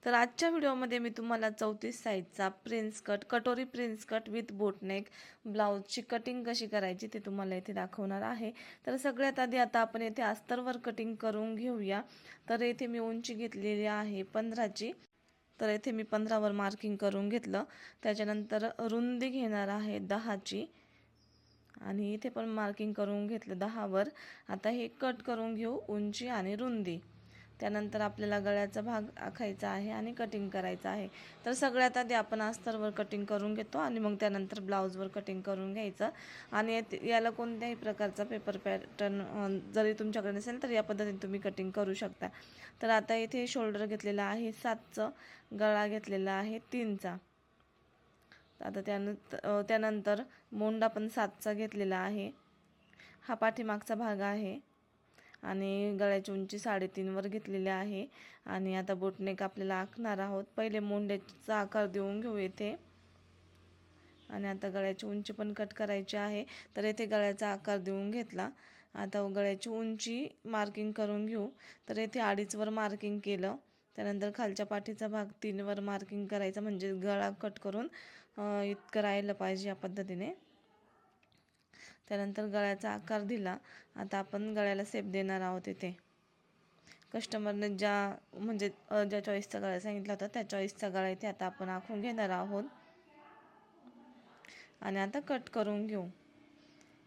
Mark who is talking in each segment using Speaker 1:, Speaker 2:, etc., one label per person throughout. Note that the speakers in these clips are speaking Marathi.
Speaker 1: तर आजच्या व्हिडिओमध्ये मी तुम्हाला 34 साईजचा prince cut, katori prince cut with boatneck ब्लाऊजची कटिंग कशी करायची ते तुम्हाला इथे दाखवणार आहे. तर सगळ्यात आधी आता आपण येथे अस्तरवर कटिंग करून घेऊया. तर येथे मी उंची घेतलेली आहे 15ची. तर येथे मी 15वर मार्किंग करून घेतलं. त्याच्यानंतर रुंदी घेणार आहे 10ची आणि इथे पण मार्किंग करून घेतलं 10वर. आता हे कट करून घेऊ उंची आणि रुंदी. त्यानंतर आपल्याला गळ्याचा भाग आखायचा आहे आणि कटिंग करायचं आहे. तर सगळ्यात आधी आपण अस्तरवर कटिंग करून घेतो आणि मग त्यानंतर ब्लाऊजवर कटिंग करून घ्यायचं. आणि याला कोणत्याही प्रकारचा पेपर पॅटर्न जरी तुमच्याकडे नसेल तर या पद्धतीने तुम्ही कटिंग करू शकता. तर आता इथे शोल्डर घेतलेला आहे 7चं, गळा घेतलेला आहे 3चा. आता त्यानंतर मोंडा पण 7चा घेतलेला आहे. हा पाठीमागचा भाग आहे आणि गळ्याची उंची 3.5वर घेतलेली आहे. आणि आता बोटनेक आपल्याला आखणार आहोत. पहिले मोंड्याचा आकार देऊन घेऊ येथे आणि आता गळ्याची उंची पण कट करायची आहे. तर येथे गळ्याचा आकार देऊन घेतला. आता गळ्याची उंची मार्किंग करून घेऊ. तर येथे 2.5वर मार्किंग केलं. त्यानंतर खालच्या पाठीचा भाग 3वर मार्किंग करायचा, म्हणजे गळा कट करून इतकं राहिलं पाहिजे या पद्धतीने. त्यानंतर गळ्याचा आकार दिला. आता आपण गळ्याला शेप देणार आहोत. इथे कस्टमरने ज्या चॉईसचा गळा सांगितला होता त्या चॉईसचा गळा इथे आता आपण आखून घेणार आहोत आणि आता कट करून घेऊ.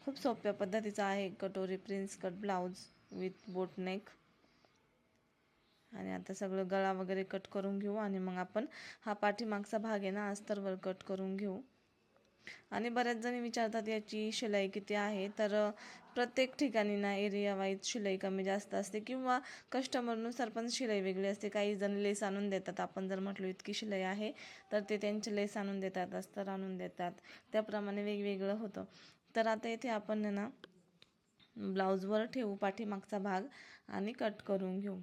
Speaker 1: खूप सोप्या पद्धतीचा आहे कटोरी prince cut blouse with boatneck. आणि आता सगळं गळा वगैरे कट करून घेऊ आणि मग आपण हा पाठीमागचा भाग आहे ना अस्तरवर कट करून घेऊ. आणि बऱ्याच जणी विचारतात याची शिलाई किती आहे. तर प्रत्येक ठिकाणी ना एरिया वाईज शिलाई कमी जास्त असते किंवा कस्टमरनुसार पण शिलाई वेगळी असते. काही जण लेस आणून देतात. आपण जर म्हटलो इतकी शिलाई आहे तर ते त्यांचे लेस आणून देतात, अस्तर आणून देतात, त्याप्रमाणे वेगवेगळं होतं. तर आता इथे आपण ना ब्लाऊजवर ठेवू पाठीमागचा भाग आणि कट करून घेऊ.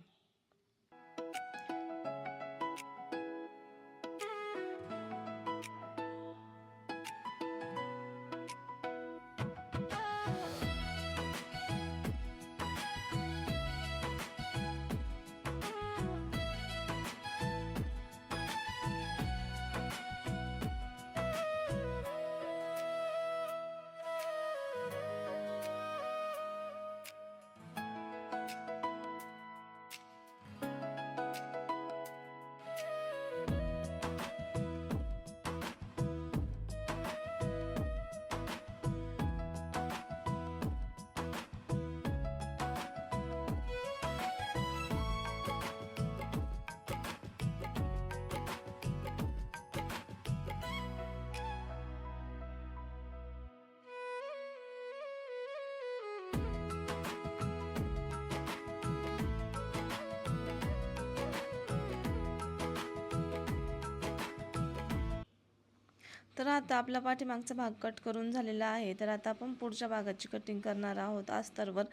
Speaker 1: तर आता आपला पाठीमागचा भाग कट करून झालेला आहे. तर आता आपण पुढच्या भागाची कटिंग करणार आहोत अस्तरवर.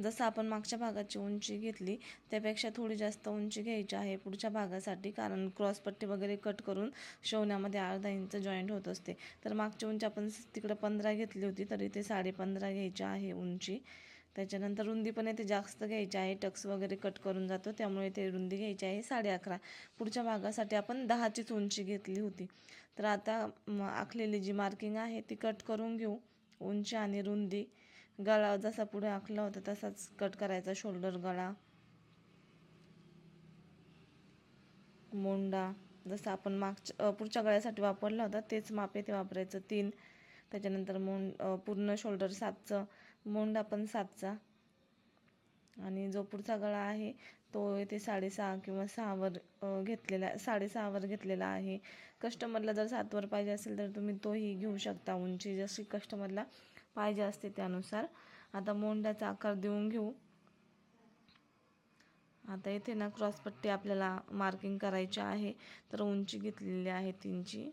Speaker 1: जसं आपण मागच्या भागाची उंची घेतली त्यापेक्षा थोडी जास्त उंची घ्यायची आहे पुढच्या भागासाठी, कारण क्रॉसपट्टी वगैरे कट करून शिवण्यामध्ये अर्धा इंच जॉईंट होत असते. तर मागची उंची आपण तिकडं 15 घेतली होती, तर इथे 15.5 घ्यायची आहे उंची. त्याच्यानंतर रुंदी पण इथे जास्त घ्यायची आहे, टक्स वगैरे कट करून जातो त्यामुळे इथे रुंदी घ्यायची आहे 11.5. पुढच्या भागासाठी आपण 10चीच उंची घेतली होती. तर आता आखलेली जी मार्किंग आहे ती कट करून घेऊ. उंची आणि रुंदी, गळा जसा पुढे आखला होता तसाच कट करायचा. शोल्डर, गळा, मोंडा जसं आपण पुढच्या गळ्यासाठी वापरला होता तेच माप ते वापरायचं 3. त्याच्यानंतर पूर्ण शोल्डर 7चं, मोंडा पण 7चा आणि जो पुढचा गळा आहे तो इथे 6.5 किंवा 6वर 6.5वर घेतलेला आहे. कस्टमरला जर 7वर पाहिजे असेल तर तुम्ही तोही घेऊ शकता, उंची जशी कस्टमरला पाहिजे असते त्यानुसार. आता मोंड्याचा आकार देऊन घेऊ. आता इथे ना क्रॉसपट्टी आपल्याला मार्किंग करायची आहे. तर उंची घेतलेली आहे 3ची.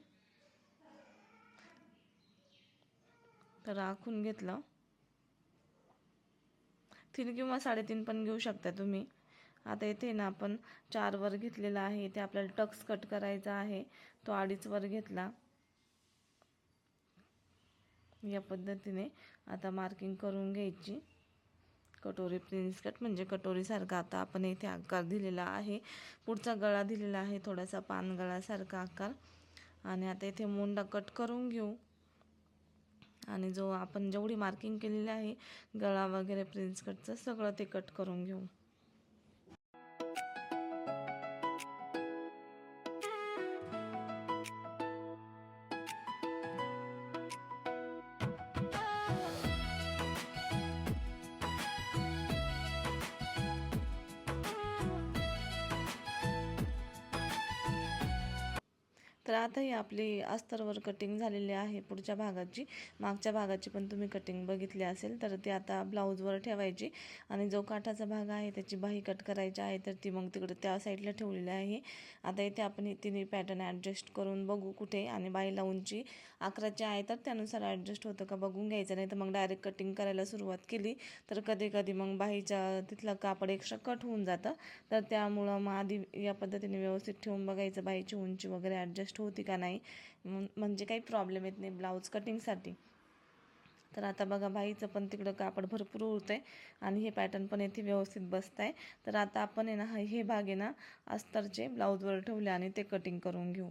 Speaker 1: तर आखून घेतलं. 3 किंवा 3.5 पण घेऊ शकता तुम्ही. आता इथे ना आपण 4वर घेतलेला आहे. इथे आपल्याला टक्स कट करायचा आहे, तो 2.5वर घेतला. या पद्धतीने आता मार्किंग करून घ्यायची. कटोरी प्रिन्स कट म्हणजे कटोरीसारखा आता आपण इथे आकार दिलेला आहे. पुढचा गळा दिलेला आहे थोडासा पान गळासारखा आकार. आणि आता इथे मुंडा कट करून घेऊ आणि जो आपण जेवढी मार्किंग केलेली आहे गळा वगैरे प्रिन्स कटचं सगळं ते कट करून घेऊ. तर आता ही आपली अस्तरवर कटिंग झालेली आहे पुढच्या भागाची. मागच्या भागाची पण तुम्ही कटिंग बघितली असेल. तर ती आता ब्लाऊजवर ठेवायची आणि जो काठाचा भाग आहे त्याची बाही कट करायची आहे तर ती मग तिकडे त्या साईडला ठेवलेली आहे. आता इथे आपण तिन्ही पॅटर्न ॲडजस्ट करून बघू कुठे, आणि बाहीला उंची 11ची आहे तर त्यानुसार ॲडजस्ट होतं का बघून घ्यायचं. नाही तर मग डायरेक्ट कटिंग करायला सुरुवात केली तर कधी कधी मग बाहीच्या तिथलं कापड एक्स्ट्रा कट होऊन जातं. तर त्यामुळं मग आधी या पद्धतीने व्यवस्थित ठेवून बघायचं बाहीची उंची वगैरे ॲडजस्ट होती का नाही, म्हणजे काही प्रॉब्लेम येत नाही ब्लाऊज कटिंगसाठी. तर आता बघा बाईचं पण तिकडं कापड भरपूर उरतं आहे आणि हे पॅटर्न पण इथे व्यवस्थित बसत आहे. तर आता आपण आहे ना हे भाग आहे ना अस्तरचे ब्लाऊजवर ठेवले आणि ते कटिंग करून घेऊ.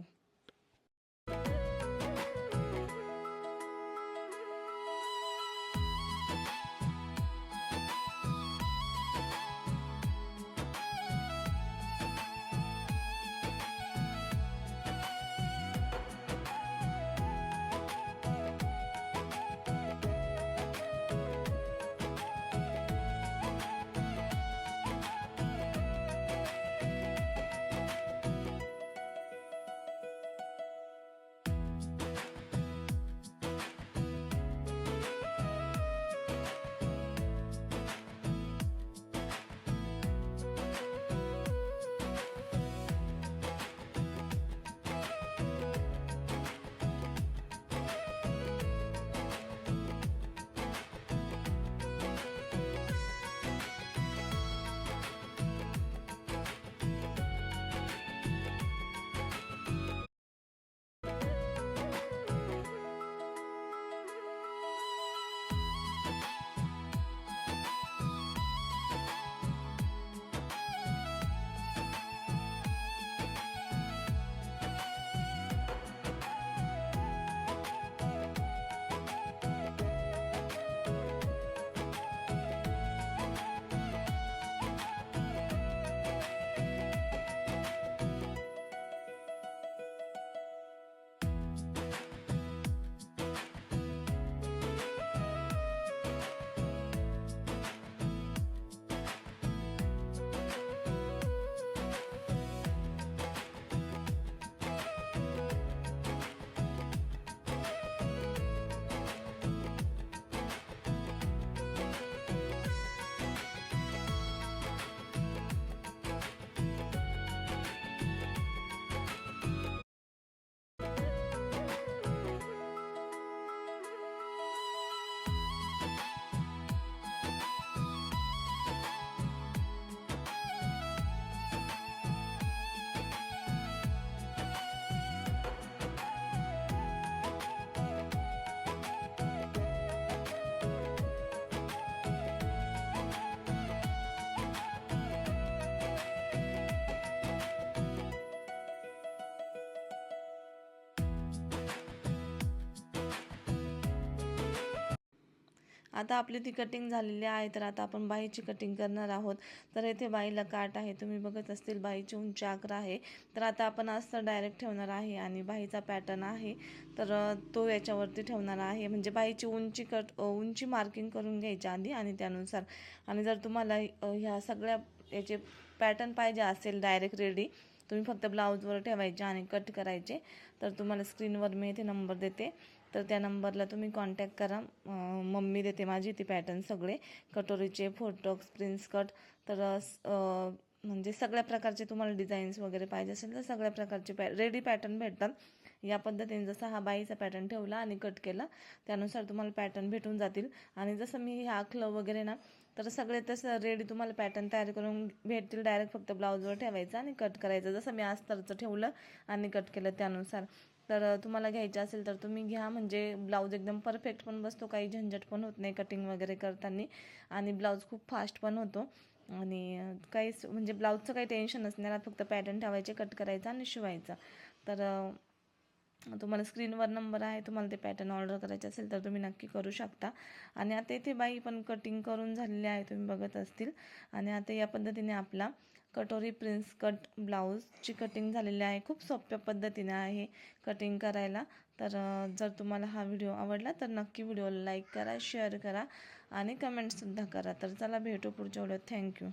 Speaker 1: आता आपली ती कटिंग झालेली आहे. तर आता आपण बाहीची कटिंग करणार आहोत. तर इथे बाहीला काठ आहे, तुम्ही बघत असतील बाहीची उंची 11 आहे. तर आता आपण अस्तर डायरेक्ट ठेवणार आहे आणि बाहीचा पॅटर्न आहे तर तो याच्यावरती ठेवणार आहे. म्हणजे बाहीची उंची मार्किंग करून घ्यायची आधी आणि त्यानुसार. आणि जर तुम्हाला ह्या सगळ्या याचे पॅटर्न पाहिजे असेल डायरेक्ट रेडी, तुम्ही फक्त ब्लाऊजवर ठेवायचे आणि कट करायचे. तर तुम्हाला स्क्रीनवर मी इथे नंबर देते, तर त्या नंबरला तुम्ही कॉन्टॅक्ट करा. मम्मी देते माझी ती पॅटर्न सगळे कटोरीचे, फोटोक्स, प्रिन्स कट. तर म्हणजे सगळ्या प्रकारचे तुम्हाला डिझाईन्स वगैरे पाहिजे असेल तर सगळ्या प्रकारचे रेडी पॅटर्न भेटतात. या पद्धतीने जसा हा बाईचा पॅटर्न ठेवला आणि कट केला त्यानुसार तुम्हाला पॅटर्न भेटून जातील. आणि जसं मी हे आखलं वगैरे ना, तर सगळे तसं रेडी तुम्हाला पॅटर्न तयार करून भेटतील. डायरेक्ट फक्त ब्लाऊजवर ठेवायचं आणि कट करायचं, जसं मी अस्तरचं ठेवलं आणि कट केलं त्यानुसार. तर तुम्हाला घ्यायचं असेल तर तुम्ही घ्या. म्हणजे ब्लाऊज एकदम परफेक्ट पण बसतो, काही झंझट पण होत नाही कटिंग वगैरे करताना, आणि ब्लाऊज खूप फास्ट पण होतो. आणि काहीच म्हणजे ब्लाऊजचं काही टेन्शनच नाही राहत, फक्त पॅटर्न ठेवायचे, कट करायचा आणि शिवायचा. तर तुम्हाला स्क्रीनवर नंबर आहे, तुम्हाला ते पॅटर्न ऑर्डर करायचे असेल तर तुम्ही नक्की करू शकता. आणि आता इथे बाई पण कटिंग करून झालेली आहे, तुम्ही बघत असतील. आणि आता या पद्धतीने आपला कटोरी प्रिन्स कट ब्लाऊजची कटिंग झालेली आहे. खूप सोप्या पद्धतीने आहे कटिंग करायला. तर जर तुम्हाला हा व्हिडिओ आवडला तर नक्की व्हिडिओला लाईक करा, शेअर करा आणि कमेंटसुद्धा करा. तर चला भेटू पुढच्या व्हिडिओत. थँक्यू.